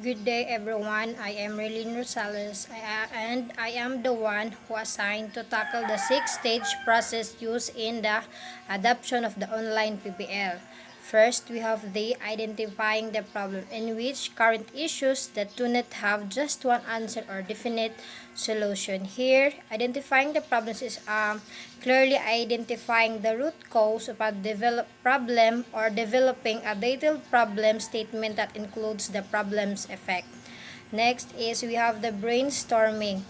Good day everyone, I am Relin Rosales and I am the one who assigned to tackle the 6-stage process used in the adoption of the online PBL. First, we have the identifying the problem, in which current issues that do not have just one answer or definite solution. Here, identifying the problems is clearly identifying the root cause of a problem or developing a detailed problem statement that includes the problem's effect. Next is we have the brainstorming.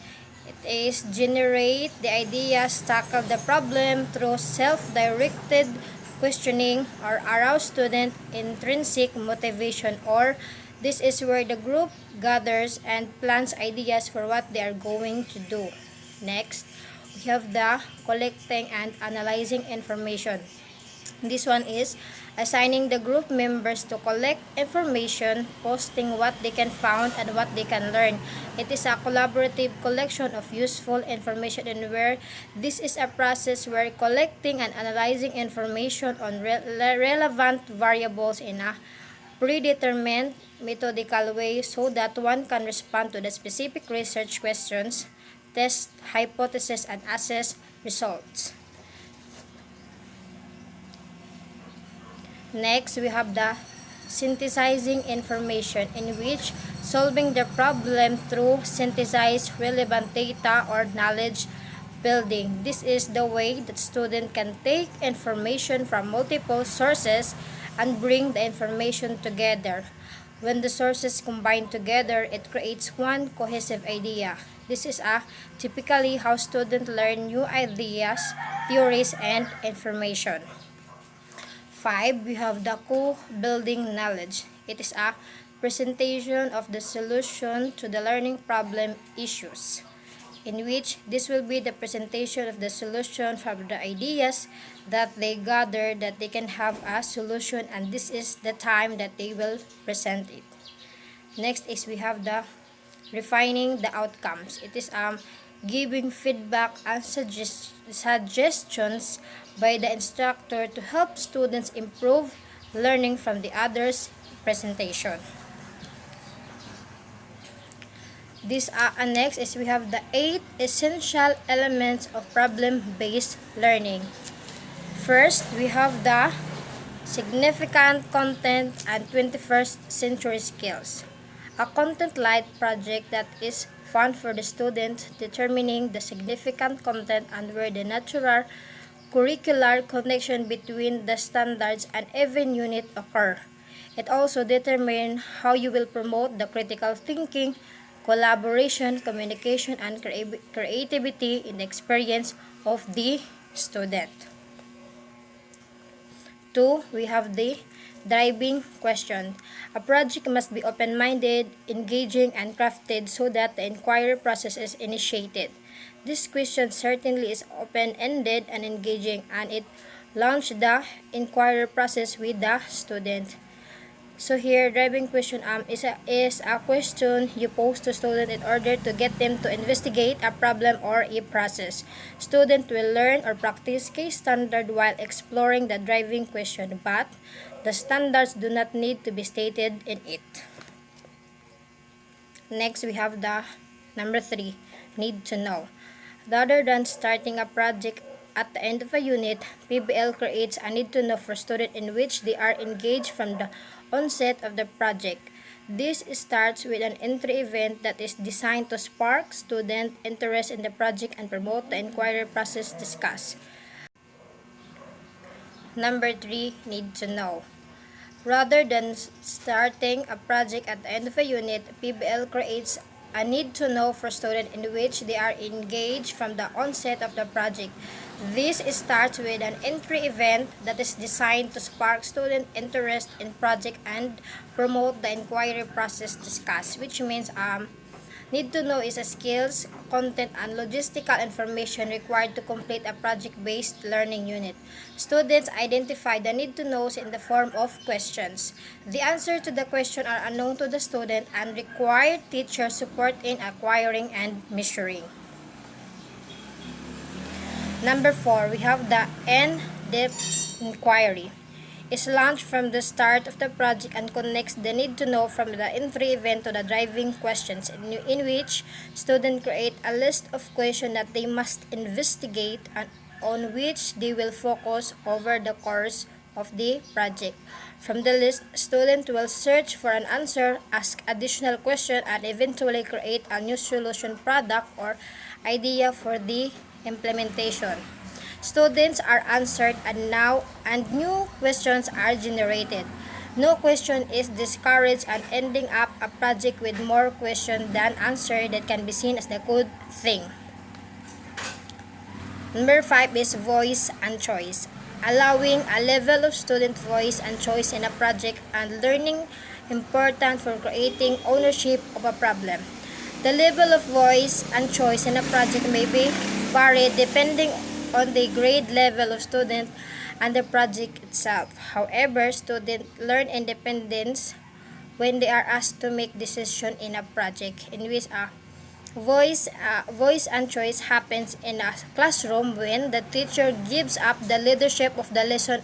It is generate the ideas, tackle the problem through self-directed questioning or arouse student intrinsic motivation, or this is where the group gathers and plans ideas for what they are going to do. Next, we have the collecting and analyzing information. This one is assigning the group members to collect information, posting what they can find and what they can learn. It is a collaborative collection of useful information, and where this is a process where collecting and analyzing information on relevant variables in a predetermined methodical way so that one can respond to the specific research questions, test hypotheses, and assess results. Next, we have the synthesizing information, in which solving the problem through synthesized relevant data or knowledge building. This is the way that student can take information from multiple sources and bring the information together. When the sources combine together, it creates one cohesive idea. This is typically how students learn new ideas, theories, and information. 5, we have the co-building knowledge. It is a presentation of the solution to the learning problem issues, in which this will be the presentation of the solution from the ideas that they gather, that they can have a solution, and this is the time that they will present it. Next is we have the refining the outcomes. It is giving feedback and suggestions by the instructor to help students improve learning from the others' presentation. This next is we have the 8 essential elements of problem-based learning. First, we have the significant content and 21st century skills. A content-light project that is fun for the student, determining the significant content and where the natural curricular connection between the standards and even unit occur. It also determines how you will promote the critical thinking, collaboration, communication, and creativity in the experience of the student. 2, we have the driving question. A project must be open-minded, engaging, and crafted so that the inquiry process is initiated. This question certainly is open-ended and engaging, and it launched the inquiry process with the student. So here, driving question is a question you pose to student in order to get them to investigate a problem or a process. Student will learn or practice case standard while exploring the driving question, but the standards do not need to be stated in it. Next, we have the number 3, need to know. Rather than starting a project at the end of a unit, PBL creates a need to know for students, in which they are engaged from the onset of the project. This starts with an entry event that is designed to spark student interest in the project and promote the inquiry process discussed. Number 3, need to know. Rather than starting a project at the end of a unit, PBL creates a need to know for students, in which they are engaged from the onset of the project. This starts with an entry event that is designed to spark student interest in project and promote the inquiry process discussed, which means need to know is a skills, content, and logistical information required to complete a project-based learning unit. Students identify the need to knows in the form of questions. The answer to the question are unknown to the student and require teacher support in acquiring and measuring. Number 4, we have the in-depth inquiry. is launched from the start of the project and connects the need to know from the entry event to the driving questions, in which students create a list of questions that they must investigate and on which they will focus over the course of the project. From the list, students will search for an answer, ask additional questions, and eventually create a new solution product or idea for the implementation. Students are answered and new questions are generated. No question is discouraged and ending up a project with more questions than answers that can be seen as the good thing. Number 5 is voice and choice. Allowing a level of student voice and choice in a project and learning important for creating ownership of a problem. The level of voice and choice in a project may be varied depending on the grade level of student and the project itself. However, students learn independence when they are asked to make decisions in a project in which a voice and choice happens in a classroom when the teacher gives up the leadership of the lesson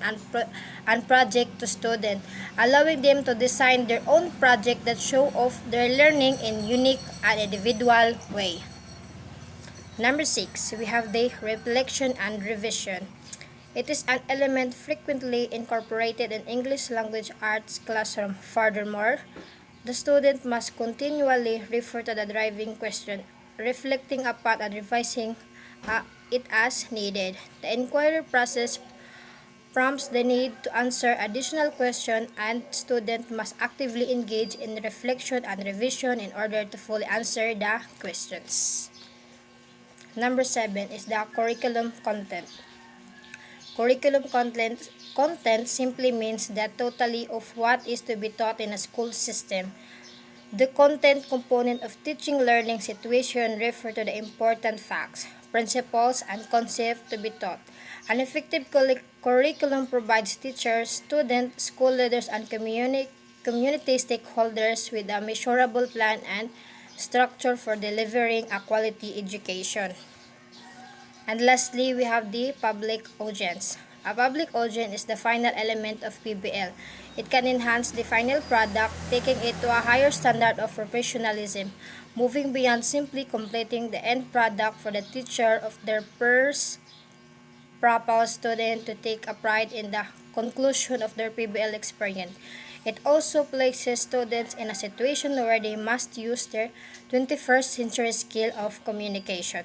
and project to students, allowing them to design their own project that show off their learning in unique and individual way. Number 6, we have the reflection and revision. It is an element frequently incorporated in English language arts classroom. Furthermore, the student must continually refer to the driving question, reflecting upon and revising it as needed. The inquiry process prompts the need to answer additional questions, and students must actively engage in reflection and revision in order to fully answer the questions. Number 7 is the curriculum content. Curriculum content simply means the totality of what is to be taught in a school system. The content component of teaching learning situation refer to the important facts, principles, and concepts to be taught. An effective curriculum provides teachers, students, school leaders, and community stakeholders with a measurable plan and structure for delivering a quality education. And lastly, we have the public audience. A public audience is the final element of PBL. It can enhance the final product, taking it to a higher standard of professionalism, moving beyond simply completing the end product for the teacher of their peers, propels students to take a pride in the conclusion of their PBL experience. It also places students in a situation where they must use their 21st century skill of communication.